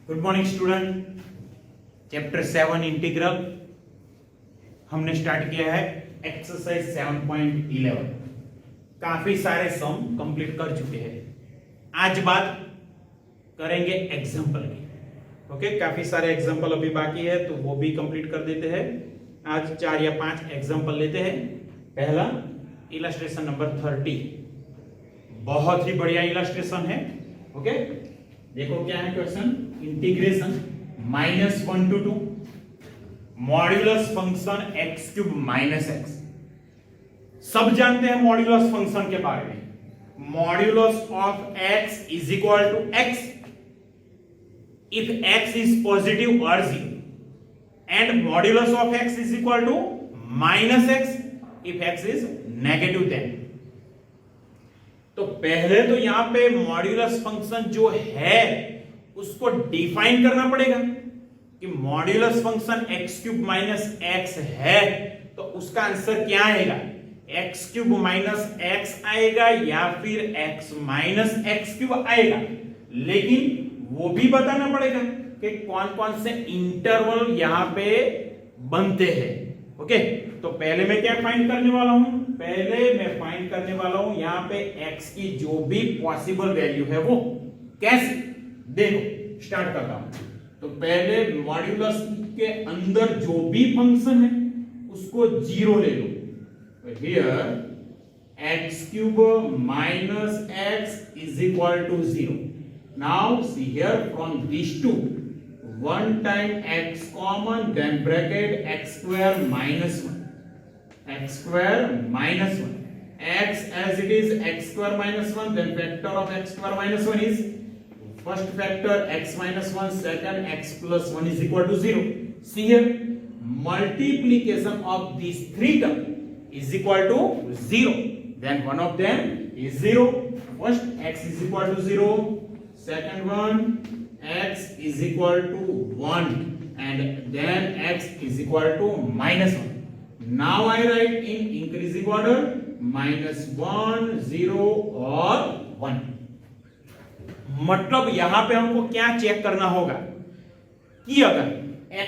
Good morning student. Chapter 7 integral हमने start किया है। एक्सरसाइज 7.11 काफी सारे सम कंप्लीट कर चुके हैं। आज बात करेंगे एग्जांपल की। ओके, काफी सारे एग्जांपल अभी बाकी है तो वो भी कंप्लीट कर देते हैं। आज 4 या 5 एग्जांपल लेते हैं। पहला इलस्ट्रेशन नंबर 30, बहुत ही बढ़िया इलस्ट्रेशन है। ओके, देखो क्या है question. Integration -1 to 2 modulus function x cube minus x. सब जानते हैं मॉड्यूलस फंक्शन के बारे में। Modulus of x is equal to x if x is positive or 0 and modulus of x is equal to minus x if x is negative 10। तो पहले तो यहां पे मॉड्यूलस फंक्शन जो है उसको डिफाइन करना पड़ेगा कि modulus function x cube minus x है तो उसका आंसर क्या आएगा, x क्यूब माइनस x आएगा या फिर x माइनस x क्यूब आएगा। लेकिन वो भी बताना पड़ेगा कि कौन कौन से इंटरवल यहां पे बनते हैं। ओके, तो पहले मैं क्या फाइंड करने वाला हूं, पहले मैं फाइंड करने वाला हूं यहां पे x की जो भी पॉसिबल वैल्यू है वो कैसे, देखो स्टार्ट करता हूं। तो पहले मॉड्यूलस के अंदर जो भी फंक्शन है उसको 0 ले लो। तो here x cube minus x is equal to 0। Now see here from these two, one time x common, then bracket x square minus 1, x square minus 1, x as it is x square minus 1, then factor of x square minus 1 is first factor x minus 1, second x plus 1 is equal to 0. See here, multiplication of these three terms is equal to 0. Then one of them is 0. First x is equal to 0. Second one x is equal to 1 and then x is equal to minus 1. Now I write in increasing order -1, 0 और 1। मतलब यहां पे हमको क्या check करना होगा कि अगर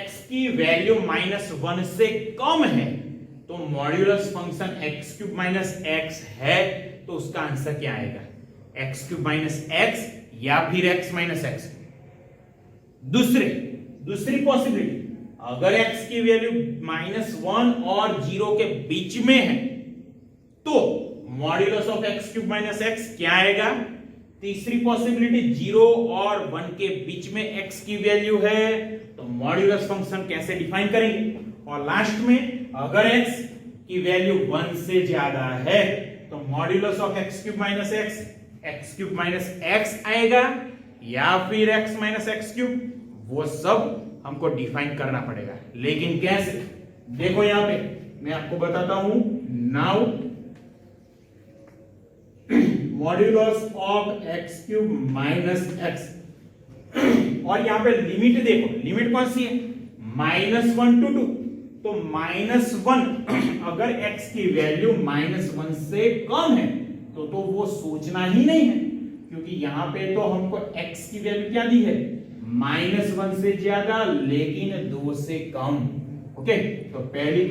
x की वैल्यू -1 से कम है तो modulus function x cube minus x है तो उसका आंसर क्या आएगा, x क्यूब माइनस x या फिर x माइनस एक्स। दूसरी पॉसिबिलिटी, अगर x की वैल्यू -1 और 0 के बीच में है तो modulus of x cube minus x क्या आएगा। तीसरी पॉसिबिलिटी, 0 और 1 के बीच में x की वैल्यू है तो मॉड्यूलस फंक्शन कैसे डिफाइन करेंगे। और लास्ट में अगर x की वैल्यू 1 से ज्यादा है तो modulus of x cube minus x cube minus x आएगा या फिर x माइनस एक्स क्यूब, वो सब हमको डिफाइन करना पड़ेगा। लेकिन कैसे, देखो यहां पे मैं आपको बताता हूं। Now modulus of x cube minus x, और यहां पे लिमिट देखो, लिमिट कौन सी है, -1 to 2। तो -1 अगर x की वैल्यू -1 से कम है तो वो सोचना ही नहीं है, क्योंकि यहां पे तो हमको x की वैल्यू क्या दी है, -1 से ज्यादा लेकिन 2 से कम। ओके, तो पहली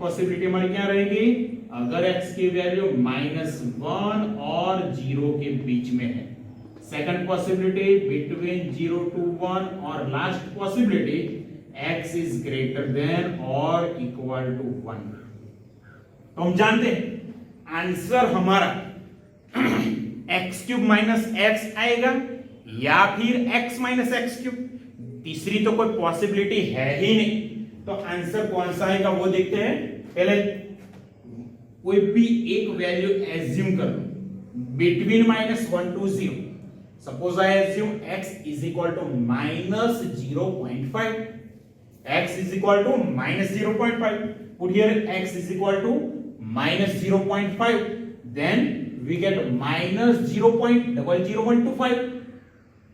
पॉसिबिलिटी हमारी क्या रहेगी, अगर x की वैल्यू -1 और 0 के बीच में है। सेकंड पॉसिबिलिटी बिटवीन 0 to 1 और last possibility x is greater than और इक्वल टू 1। तो हम जानते हैं आंसर हमारा x क्यूब माइनस x आएगा या फिर x माइनस एक्स क्यूब। तीसरी तो कोई पॉसिबिलिटी है ही नहीं, तो आंसर कौन सा आएगा वो देखते हैं। पहले कोई भी एक वैल्यू एज्यूम कर लो between -1 to 0। Suppose I assume x is equal to -0.5, x is equal to -0.5, put here x is equal to -0.5, then we get -0.00125।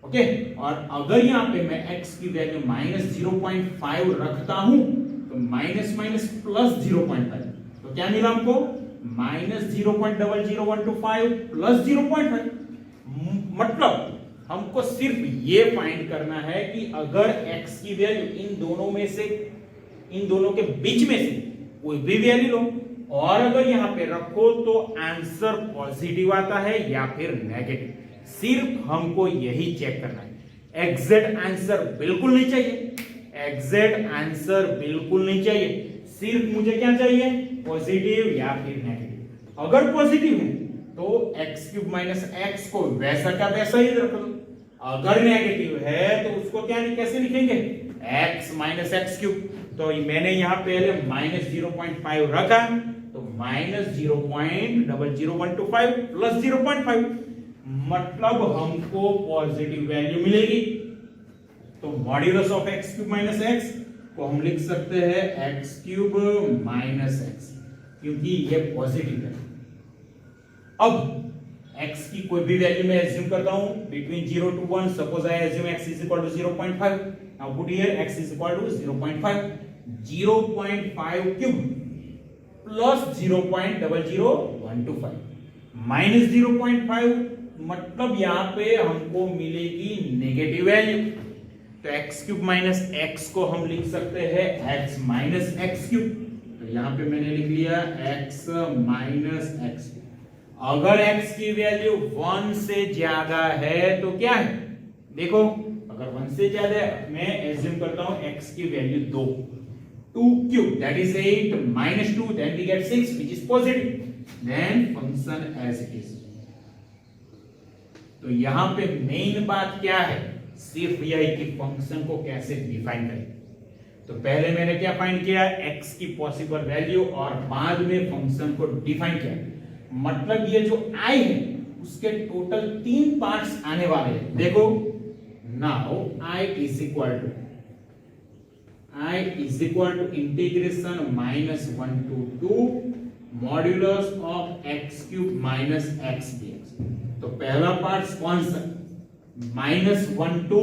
Okay, और अगर यहां पे मैं x की वैल्यू -0.5 रखता हूं तो माइनस माइनस प्लस 0.5, तो क्या मिला हमको -0.00125 प्लस 0.5। मतलब हमको सिर्फ ये फाइंड करना है कि अगर x की वैल्यू इन दोनों में से, इन दोनों के बीच में से कोई भी वैल्यू लो और अगर यहां पे रखो तो आंसर पॉजिटिव आता है या फिर नेगेटिव। सिर्फ हमको यही चेक करना है। एग्जैक्ट आंसर बिल्कुल नहीं चाहिए, एग्जैक्ट आंसर बिल्कुल नहीं चाहिए, सिर्फ मुझे क्या चाहिए, पॉजिटिव या फिर नेगेटिव। अगर पॉजिटिव है तो एक्स क्यूब माइनस एक्स को वैसा का वैसा ही रख लो, अगर नेगेटिव है तो उसको क्या कैसे लिखेंगे, एक्स माइनस एक्स क्यूब। तो मैंने यहां पहले माइनस 0.5 रखा तो माइनस 0.00125 प्लस 0.5 मतलब हमको पॉजिटिव वैल्यू मिलेगी। तो modulus of x cube minus x को हम लिख सकते हैं एक्स क्यूब माइनस एक्स, क्योंकि ये पॉजिटिव है। अब x की कोई भी वैल्यू मैं एज्यूम करता हूं between 0 to 1, suppose I assume x is equal to 0.5, now put here x is equal to 0.5, 0.5 cube plus 0.00125 minus 0.5 मतलब यहां पे हमको मिलेगी नेगेटिव वैल्यू। तो x क्यूब माइनस x को हम लिख सकते हैं x माइनस x क्यूब। तो यहां पे मैंने लिख लिया x माइनस x। अगर x की वैल्यू 1 से ज्यादा है तो क्या है, देखो अगर 1 से ज्यादा है मैं एज्यूम करता हूं x की value 2 cube that is 8 minus 2 then we get 6 which is positive, then function as it is. तो यहां पे मेन बात क्या है, सिर्फ यह है कि फंक्शन को कैसे डिफाइन करें। तो पहले मैंने क्या फाइंड किया, x की पॉसिबल वैल्यू और बाद में फंक्शन को डिफाइन किया। मतलब ये जो i है उसके टोटल 3 पार्ट्स आने वाले हैं। देखो now i is equal to integration minus 1 to 2 modulus of x cube minus x dx। तो पहला पार्ट कौन सा, minus 1 to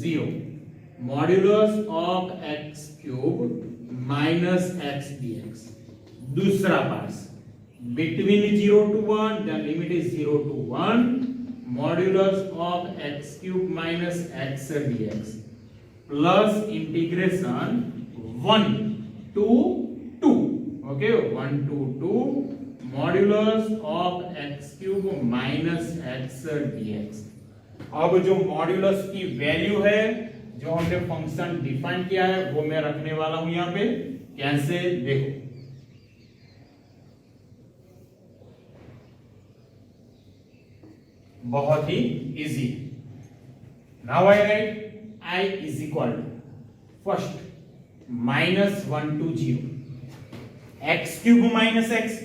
0 modulus of x cube minus x dx। दूसरा part between 0 to 1 the limit is 0 to 1 modulus of x cube minus x dx plus integration 1 to 2, okay 1 to 2 modulus of x cube minus x dx। अब जो modulus की value है जो हमने function define किया है वो मैं रखने वाला हूं यहां पे, कैसे देखो बहुत ही easy. Now I write i is equal to first minus 1 to 0 x cube minus x,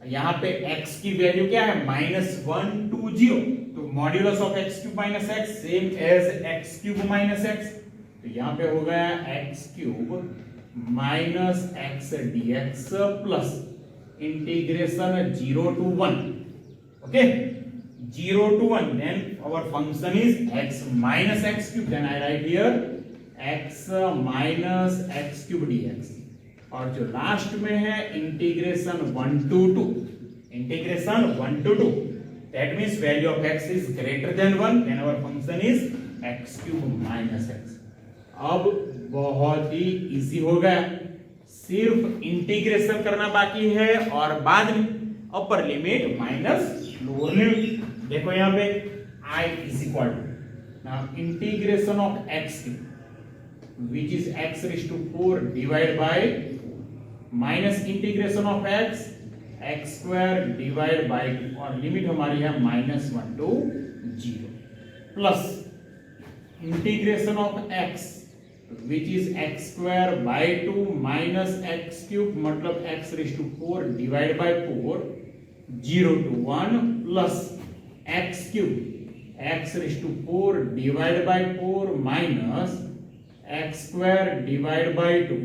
यहां पे x की वैल्यू क्या है माइनस 1 to 0, तो modulus of x cube minus x same as x cube minus x. तो यहां पे हो गया x cube minus x dx plus integration 0 to 1, okay 0 to 1 then our function is x minus x cube, then I write here x minus x cube dx। और जो last में है integration 1 to 2, integration 1 to 2 that means value of x is greater than 1 then our function is x cube minus x। अब बहुत ही easy हो गया, सिर्फ इंटीग्रेशन करना बाकी है और बाद में upper limit minus lower limit. देखो यहां पे i is equal to now integration of x which is x raised to 4 divided by minus integration of x square divided by 2 और लिमिट हमारी है minus 1 to 0 plus integration of x which is x square by 2 minus x cube मतलब x raised to 4 divided by 4 0 to 1 plus x cube x raised to 4 divided by 4 minus x square divided by 2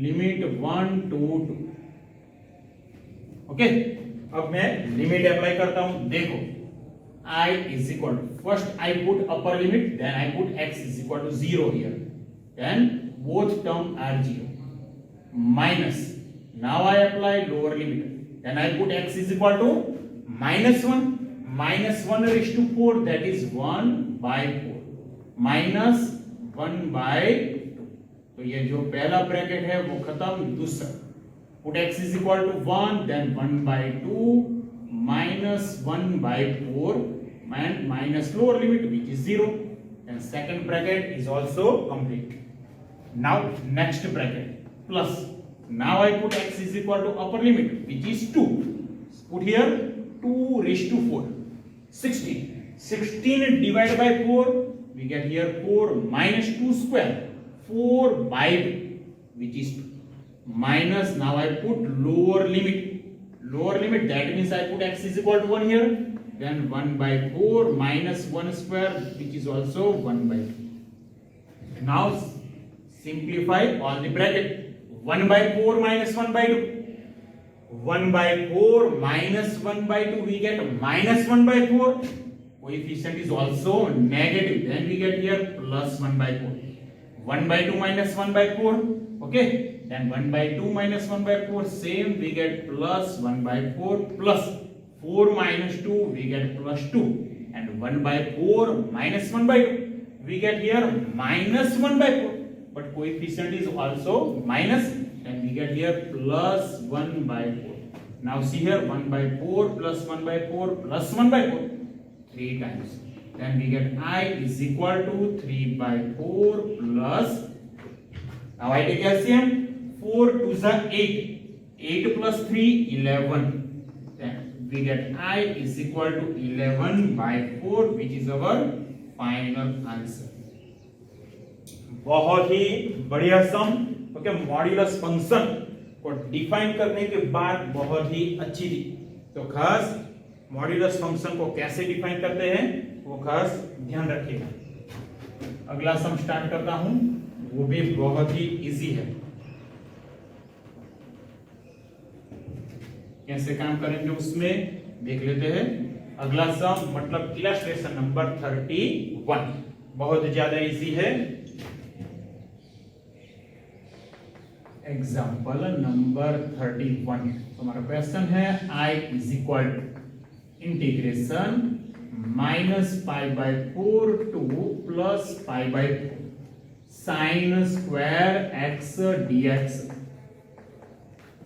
limit 1 to 2, okay. अब मैं limit apply करता हूं, देखो I is equal to first I put upper limit then I put x is equal to 0 here, then both term are 0 minus now I apply lower limit then I put x is equal to minus 1 minus 1 raised to 4, that is 1 by 4, minus 1 by 2. तो ये जो पहला bracket है वो खत्म, दूसरा put x is equal to 1, then 1 by 2 minus 1 by 4 and minus lower limit which is 0, and second bracket is also complete. Now next bracket plus, now I put x is equal to upper limit which is 2, put here 2 raised to 4, 16 divided by 4, we get here 4 minus 2 square, 4 by 2 which is 2, minus, now I put lower limit, that means I put x is equal to 1 here, then 1 by 4 minus 1 square which is also 1 by 2. Now simplify all the bracket. 1 by 4 minus 1 by 2, 1 by 4 minus 1 by 2, we get minus 1 by 4, coefficient is also negative, then we get here plus 1 by 4, 1 by 2 minus 1 by 4, okay, then 1 by 2 minus 1 by 4, same, we get plus 1 by 4, plus 4 minus 2, we get plus 2, and 1 by 4 minus 1 by 2, we get here minus 1 by 4, but coefficient is also minus, and we get here plus 1 by 4. Now see here 1 by 4 plus 1 by 4 plus 1 by 4, 3 times. Then we get I is equal to 3 by 4 plus, now I take LCM, 4 to the 8, 8 plus 3, 11. Then we get I is equal to 11 by 4 which is our final answer. बहुत ही बढ़िया सम, okay, modulus function को define करने के बाद बहुत ही अच्छी थी। तो खास मॉड्यूलस फंक्शन को कैसे डिफाइन करते हैं वो खास ध्यान रखिएगा। अगला सम स्टार्ट करता हूं, वो भी बहुत ही इजी है। कैसे काम करेंगे उसमें देख लेते हैं। अगला सम मतलब इलस्ट्रेशन नंबर 31, बहुत ज्यादा इजी है। एग्जाम्पल नंबर 31, हमारा क्वेश्चन है I is equal to integration minus pi by 4 two plus pi by 4 sine square x dx।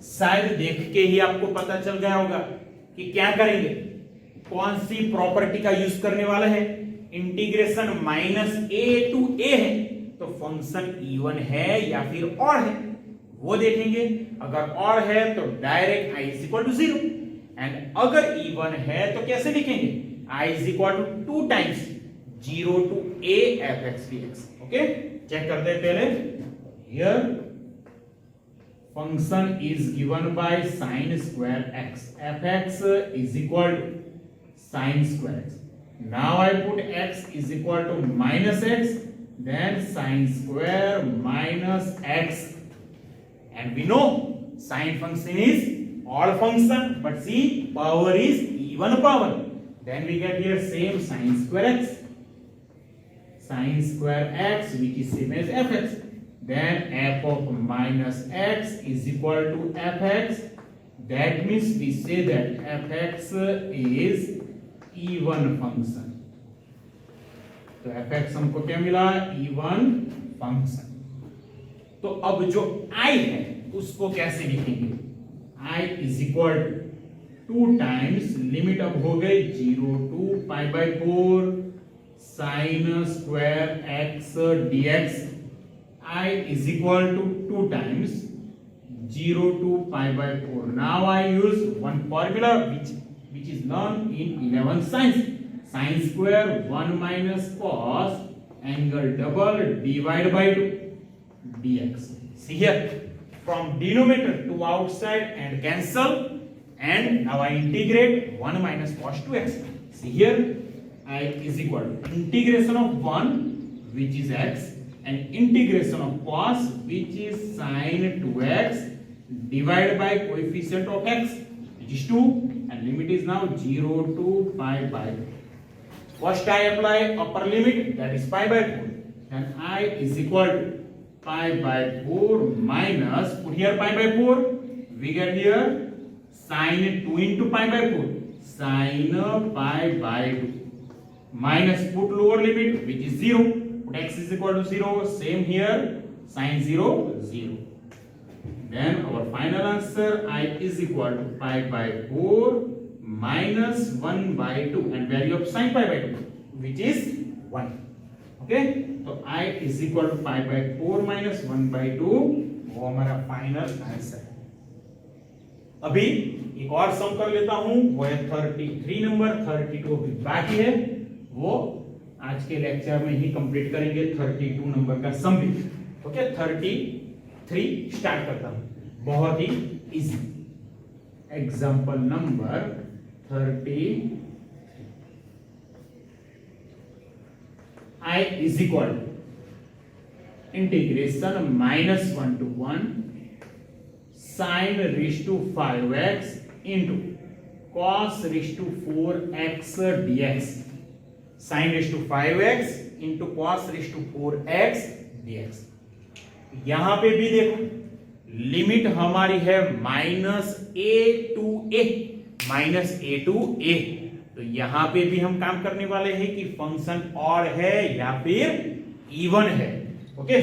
शायद देख के ही आपको पता चल गया होगा कि क्या करेंगे, कौन सी प्रॉपर्टी का यूज करने वाला है। Integration minus a to a है तो फंक्शन इवन है या फिर ऑड है वो देखेंगे। अगर ऑड है तो direct i is equal to 0, and अगर इवन है तो कैसे लिखेंगे, i is equal to 2 times 0 to a fx dx। Okay, check करते हैं पहले। Here function is given by sin square x, fx is equal to sin square x। Now I put x is equal to minus x, then sin square minus x, and we know sine function is odd function, but see power is even power, then we get here same sin square x which is same as fx, then f of minus x is equal to fx, that means we say that fx is even function। तो fx हमको क्या मिला, even function। तो अब जो i है उसको कैसे लिखेंगे, i is equal to 2 times limit अब हो गई 0 to pi by 4 sine square x dx। i is equal to 2 times 0 to pi by 4। Now I use one formula which is learned in 11th science, sin square 1 minus cos angle double divided by 2 dx। See here, from denominator to outside and cancel, and now I integrate 1 minus cos 2x। See here, I is equal to integration of 1 which is x and integration of cos which is sin 2x divided by coefficient of x which is 2, and limit is now 0 to pi by 2. First I apply upper limit, that is pi by 4, and I is equal to pi by 4 minus, put here pi by 4, we get here sin 2 into pi by 4, sin pi by 2 minus put lower limit which is 0, put x is equal to 0, same here sin 0 0. Then our final answer I is equal to pi by 4 minus 1 by 2 and value of sin pi by 2 which is 1. Okay, तो I is equal to pi by 4 minus 1 by 2 वो हमारा final answer है। अभी एक और सम कर लेता हूं, वो है 33 नंबर, 32 भी बाकी है, वो आज के लेक्चर में ही कंप्लीट करेंगे 32 नंबर का सम भी। ओके, 33 स्टार्ट करता हूं, बहुत ही easy. Example number 30 I is equal to integration -1 to 1 sin raised to 5x into cos raised to 4x dx, sin raised to 5x into cos raised to 4x dx। यहां पे भी देखो limit हमारी है -a to a, -a to a, तो यहां पे भी हम काम करने वाले हैं कि फंक्शन ऑड है या फिर इवन है। ओके,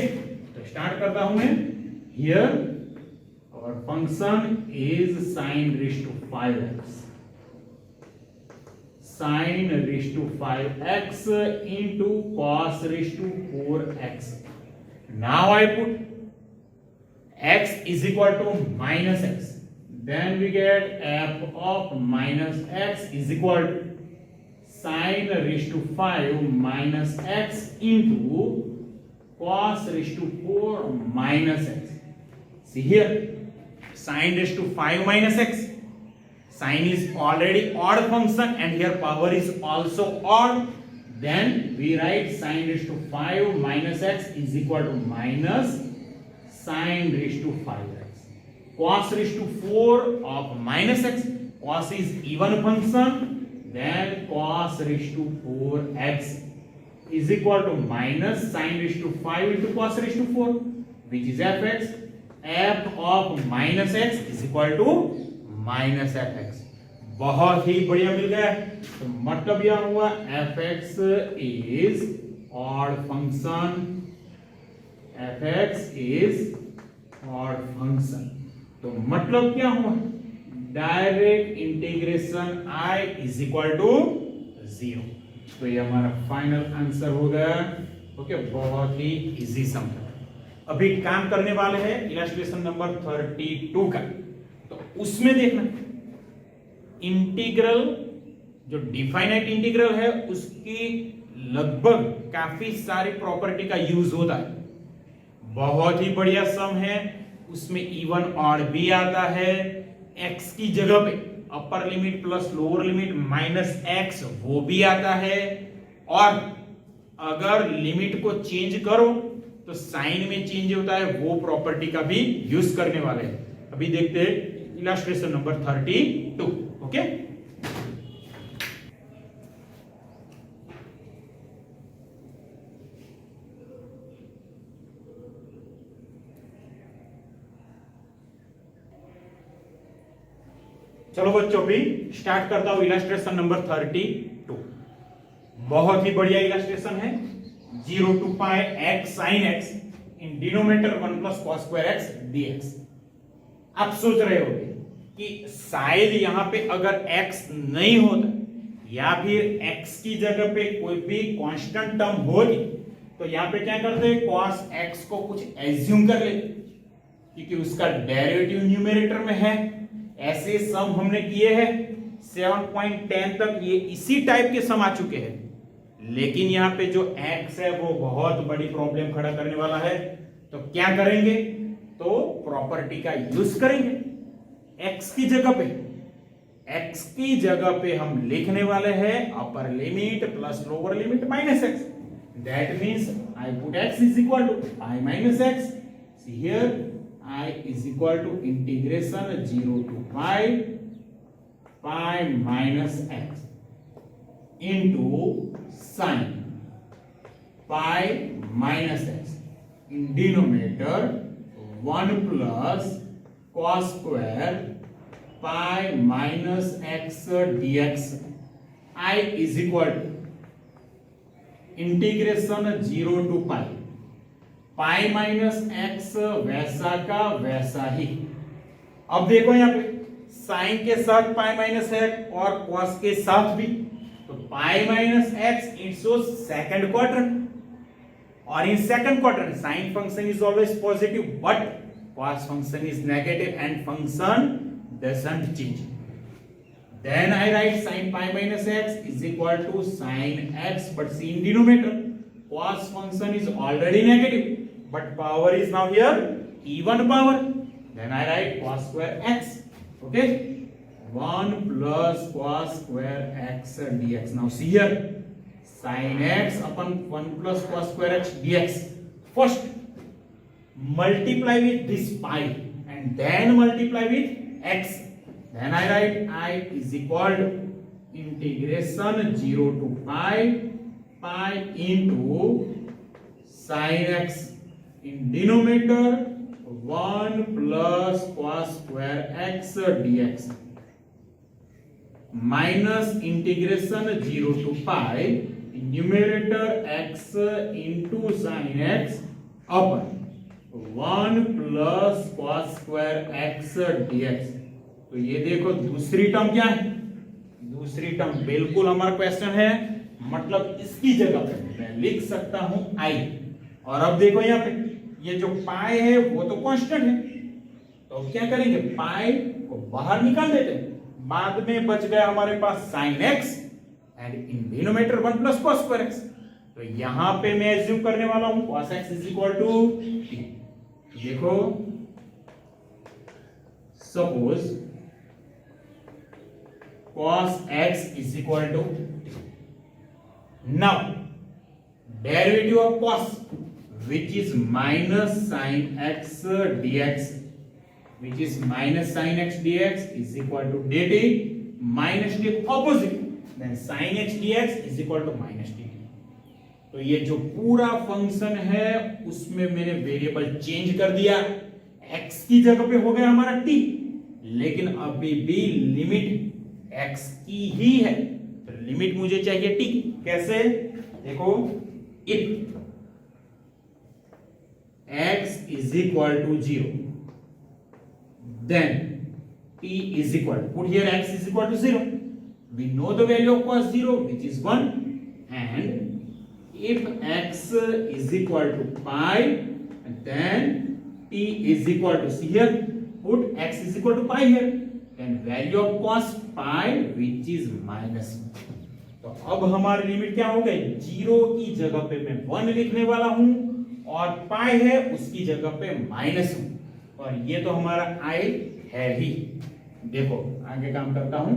तो स्टार्ट करता हूं मैं। हियर और function is sin raised to 5x, sin raised to 5x into cos raised to 4x। now I put x is equal to -x, then we get f of -x is equal to sin raised to 5 minus x into cos raised to 4 minus x। See here, sin raised to 5 minus x, sin is already odd function and here power is also odd, then we write sin raised to 5 minus x is equal to minus sin raised to 5x, cos raised to 4 of minus x, cos is even function, then cos raised to 4x is equal to minus sin raised to 5 into cos raised to 4 which is fx, f of minus x is equal to minus fx। बहुत ही बढ़िया मिल गया, तो मतलब यह हुआ fx is odd function, fx is odd function, तो मतलब क्या हुआ, direct integration I is equal to 0। तो ये हमारा फाइनल आंसर हो गया। ओके, बहुत ही इजी सम। अभी काम करने वाले हैं इलस्ट्रेशन नंबर 32 का, तो उसमें देखना इंटीग्रल जो डिफाइनाइट इंटीग्रल है उसकी लगभग काफी सारी प्रॉपर्टी का यूज होता है। बहुत ही बढ़िया सम है, उसमें इवन ऑड भी आता है, x की जगह पे upper limit plus lower limit minus x वो भी आता है, और अगर लिमिट को चेंज करो तो साइन में चेंज होता है, वो प्रॉपर्टी का भी यूज करने वाले हैं। अभी देखते हैं इलस्ट्रेशन नंबर 32। ओके, चलो बच्चों भी स्टार्ट करता हूं इलस्ट्रेशन नंबर 32। बहुत ही बढ़िया इलस्ट्रेशन है। 0 to pi x sin x in denominator 1 plus cos square x dx। आप सोच रहे होंगे कि शायद यहां पे अगर x नहीं होता या फिर x की जगह पे कोई भी कांस्टेंट टर्म होगी तो यहां पे क्या करते हैं, cos x को कुछ एज्यूम कर लेते क्योंकि उसका डेरिवेटिव न्यूमरेटर में है। ऐसे सम हमने किए हैं 7.10 तक, ये इसी टाइप के सम आ चुके हैं, लेकिन यहाँ पे जो x है वो बहुत बड़ी प्रॉब्लम खड़ा करने वाला है। तो क्या करेंगे, तो प्रॉपर्टी का यूज करेंगे। x की जगह पे हम लिखने वाले हैं upper limit plus lower limit minus x। That means I put x is equal to I minus x। See here I is equal to integration 0 to pi minus x into sin pi minus x in denominator 1 plus cos square pi minus x dx I is equal to integration 0 to pi minus x वैसा का वैसा ही। अब देखो यहां पे sine के साथ pi minus x और कॉस के साथ भी, तो pi minus x it's second quadrant, और in second quadrant sine function is always positive but cos function is negative and function doesn't change. Then I write sin pi minus x is equal to sin x, but see in denominator cos function is already negative but power is now here even power. Then I write cos square x, okay, 1 plus cos square x dx. Now see here sin x upon 1 plus cos square x dx. First multiply with this pi and then multiply with x. Then I write I is equal to integration 0 to pi into sin x in denominator 1 plus cos square x dx minus integration 0 to pi in numerator x into sin x upon 1 plus cos square x dx. तो ये देखो दूसरी term क्या है, दूसरी term बिल्कुल हमारा question है, मतलब इसकी जगह पे मैं लिख सकता हूं i। और अब देखो यहाँ पे ये जो पाई है वो तो कांस्टेंट है, तो क्या करेंगे पाई को बाहर निकाल देते हैं, बाद में बच गया हमारे पास sin x and in denominator 1 plus cos square x। तो यहां पे मैं एज्यूम करने वाला हूं cos x is equal to t। देखो suppose cos x is equal to now derivative of cos which is minus sin x dx, which is minus sin x dx is equal to dt minus dt opposite, then sin x dx is equal to minus dt। तो ये जो पूरा function है उसमें मैंने variable change कर दिया, x की जगह पे हो गया हमारा t, लेकिन अभी भी लिमिट x की ही है, तो लिमिट मुझे चाहिए t। कैसे देखो if x is equal to 0 then t is equal, put here x is equal to 0, we know the value of cos 0 which is 1, and if x is equal to pi then t is equal to, see here put x is equal to pi here, then value of cos pi which is minus 1। तो अब हमारी limit क्या हो गई, 0 की जगह पे मैं 1 लिखने वाला हूं और पाई है उसकी जगह पे माइनस हूं, और ये तो हमारा i है ही। देखो आगे काम करता हूं,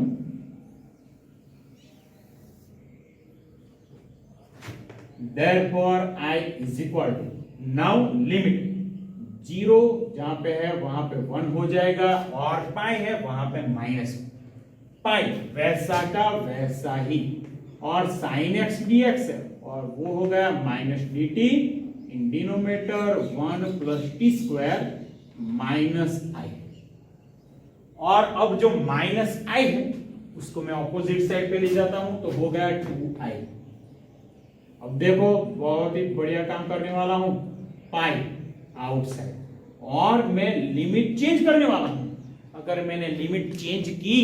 therefore I is equal to now limit 0 जहां पे है वहां पे 1 हो जाएगा और पाई है वहां पे माइनस, पाई वैसा का वैसा ही, और sin x dx है और वो हो गया minus dt in denominator 1 plus T square minus i। और अब जो माइनस i है उसको मैं ऑपोजिट साइड पे ले जाता हूं तो हो गया 2i। अब देखो बहुत ही बढ़िया काम करने वाला हूं, पाई आउटसाइड और मैं लिमिट चेंज करने वाला हूं। अगर मैंने लिमिट चेंज की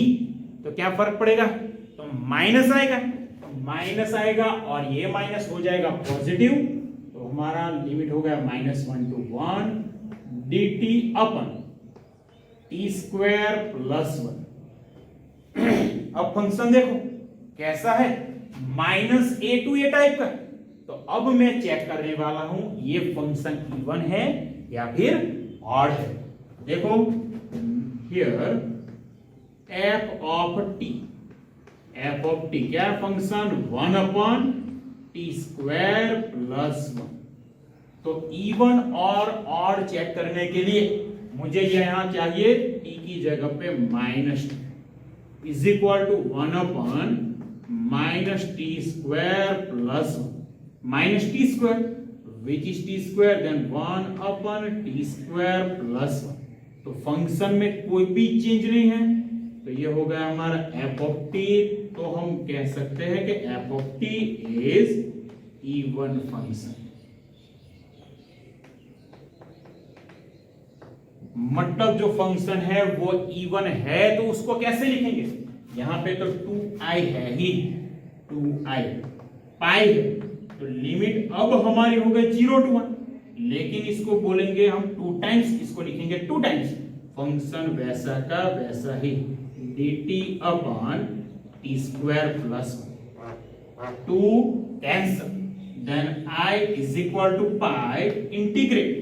तो क्या फर्क पड़ेगा, तो माइनस आएगा, तो माइनस आएगा और ये माइनस हो जाएगा पॉजिटिव, तो हमारा लिमिट हो गया -1 to 1 dt upon T square plus 1। अब फंक्शन देखो कैसा है, -a to a टाइप का, तो अब मैं चेक करने वाला हूं ये फंक्शन इवन है या फिर ऑड है। देखो हियर f ऑफ t क्या function 1 upon t square plus 1। तो इवन और ऑड चेक करने के लिए मुझे यहां चाहिए t की जगह पे minus is equal to 1 upon minus t square plus 1 minus t square which is t square then 1 upon t square plus 1। तो फंक्शन में कोई भी चेंज नहीं है, तो ये हो गया हमारा एफ ऑफ टी। तो हम कह सकते हैं कि F of T is even function. मतलब जो फंक्शन है वो इवन है, तो उसको कैसे लिखेंगे? यहां पे तो 2i है ही, 2i पाई है, तो लिमिट अब हमारी हो गई 0 to 1, लेकिन इसको बोलेंगे हम 2 टाइम्स, इसको लिखेंगे 2 टाइम्स। फंक्शन वैसा का वैसा ही dt upon t square plus 2 cancel, then i is equal to pi integrate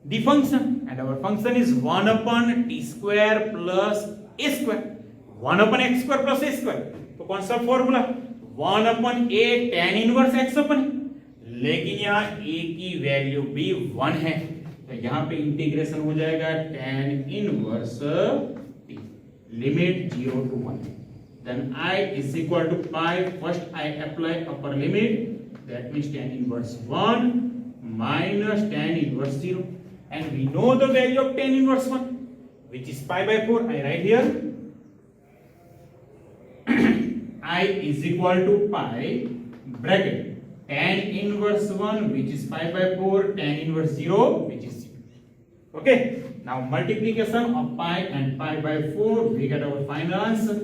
the function, and our function is 1 upon t square plus a square, 1 upon x square plus a square। तो कौन सा formula? 1 upon a tan inverse x upon a, लेकिन यहाँ a की value भी 1 है, तो यहाँ पे इंटीग्रेशन हो जाएगा tan inverse t, limit 0 to 1, then I is equal to pi, first I apply upper limit, that means tan inverse 1 minus tan inverse 0, and we know the value of tan inverse 1, which is pi by 4. I write here I is equal to pi bracket tan inverse 1 which is pi by 4, tan inverse 0 which is 0. Okay, now multiplication of pi and pi by 4, we get our final answer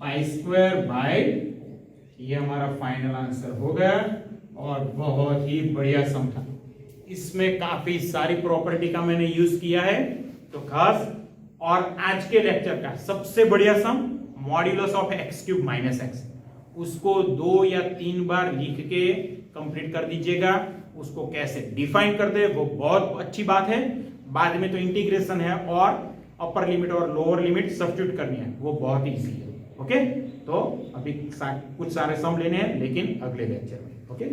pi square by, ये हमारा final answer हो गया। और बहुत ही बढ़िया सम था, इसमें काफी सारी प्रॉपर्टी का मैंने यूज किया है, तो खास। और आज के लेक्चर का सबसे बढ़िया sum modulus of x cube minus x, उसको 2 या 3 बार लिख के कंप्लीट कर दीजिएगा। उसको कैसे डिफाइन कर दे वो बहुत अच्छी बात है, बाद में तो इंटीग्रेशन है और अपर लिमिट और लोअर लिमिट सब्स्टिट्यूट करनी है, वो बहुत इजी है। ओके, तो अभी कुछ सारे सम लेने हैं लेकिन अगले लेक्चर में। ओके।